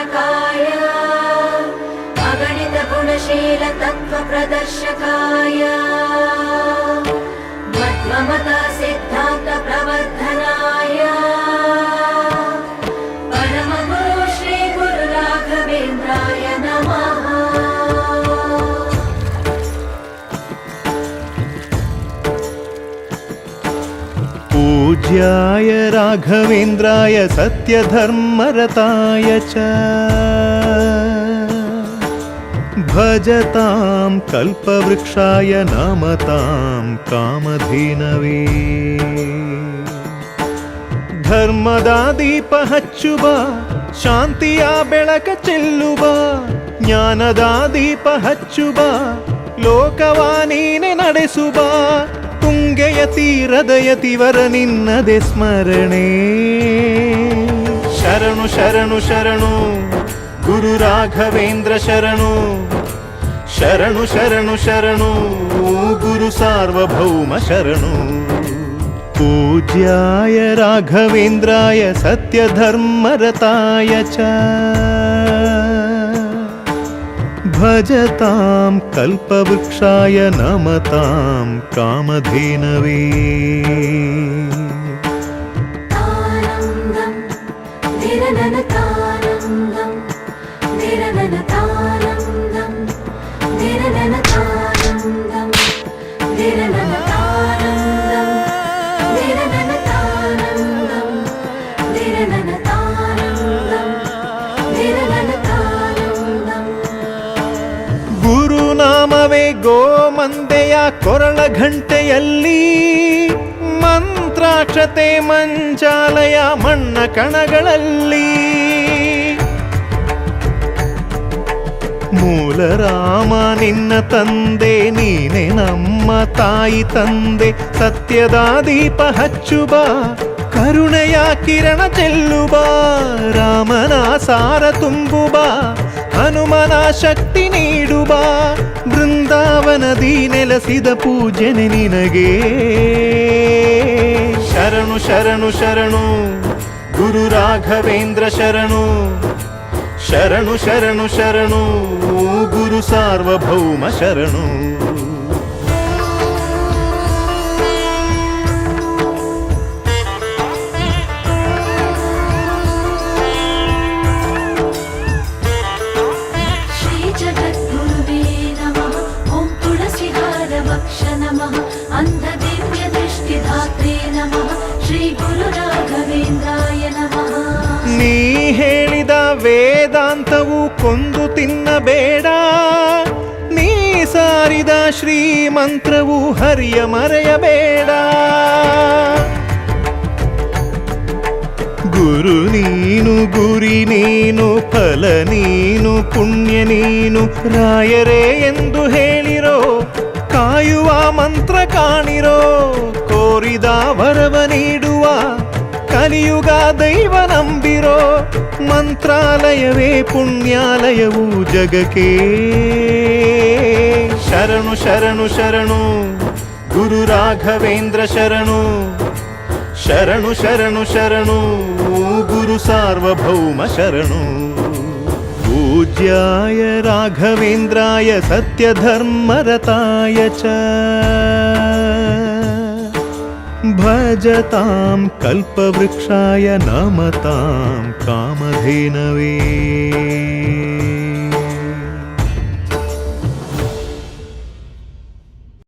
नायकाय अगणित गुणशील तत्व प्रदर्शकाय मत्वमत सिद्धान्त प्रवर्धनाय परम गुरु श्री गुरु राघवेन्द्राय नमः। पूज्याय राघवेन्द्राय सत्यधर्मरताय च भजतां कल्पवृक्षाय नमतां कामधेनवे। ಧರ್ಮದ ದೀಪ ಹಚ್ಚುವ ಶಾಂತಿಯ ಬೆಳಕ ಚೆಲ್ಲುವ ಜ್ಞಾನದ ದೀಪ ಹಚ್ಚುವ ಲೋಕವ ನೀನೆ ನಡೆಸುವ ತುಂಗೆಯ ತೀರದ ಯತಿವರ ನಿನ್ನದೆ ಸ್ಮರಣೆ. ಶರಣು ಶರಣು ಶರಣು ಗುರು ರಾಘವೇಂದ್ರ ಶರಣು ಶರಣು ಶರಣು ಶರಣು ಗುರು ಸಾರ್ವಭೌಮ ಶರಣು. पूज्याय राघवेन्द्राय सत्यधर्मरताय च भजतां कल्पवृक्षाय नमतां कामधेनवे। ಗುರುನಾಮವೇ ಗೋಮಂದೆಯ ಕೊರಳ ಘಂಟೆಯಲ್ಲಿ ಮಂತ್ರಾಕ್ಷತೆ ಮಂಚಾಲಯ ಮಣ್ಣ ಕಣಗಳಲ್ಲಿ ಮೂಲ ರಾಮ ನಿನ್ನ ತಂದೆ ನೀನೆ ನಮ್ಮ ತಾಯಿ ತಂದೆ. ಸತ್ಯದ ದೀಪ ಹಚ್ಚುವ ಕರುಣೆಯ ಕಿರಣ ಚೆಲ್ಲುವ ರಾಮನ ಸಾರ ತುಂಬುವ ಹನುಮನ ಶಕ್ತಿ ನೀಡುವ ಬೃಂದಾವನದಿ ನೆಲೆಸಿದ ಪೂಜನೆ ನಿನಗೆ. ಶರಣು ಶರಣು ಶರಣು ಗುರು ರಾಘವೇಂದ್ರ ಶರಣು ಶರಣು ಶರಣು ಶರಣು ಗುರು ಸಾರ್ವಭೌಮ ಶರಣು. अंधदिव्य दृष्टिधात्रे नमः श्री गुरु राघवेन्द्राय नमः। ನೀ ಹೇಳಿದ ವೇದಾಂತವು ಕೊಂದು ತಿನ್ನಬೇಡ, ನೀ ಸಾರಿದ ಶ್ರೀಮಂತ್ರವು ಹರಿಯ ಮರೆಯಬೇಡ. ಗುರು ನೀನು ಗುರಿ ನೀನು ಫಲ ನೀನು ಪುಣ್ಯ ನೀನು ರಾಯರೇ ಎಂದು ಹೇಳಿರೋ ಕಾಯುವ ಮಂತ್ರ ಕಾಣಿರೋ ಕೋರಿದ ವರವ ನೀಡುವ ಕಲಿಯುಗ ದೈವ ನಂಬಿರೋ ಮಂತ್ರಾಲಯವೇ ಪುಣ್ಯಾಲಯವು ಜಗಕ್ಕೆ. ಶರಣು ಶರಣು ಶರಣು ಗುರು ರಾಘವೇಂದ್ರ ಶರಣು ಶರಣು ಶರಣು ಶರಣು ಗುರು ಸಾರ್ವಭೌಮ ಶರಣು. पूज्याय राघवेन्द्राय सत्यधर्मरताय च भजतां कल्पवृक्षाय नमतां कामधेनवे।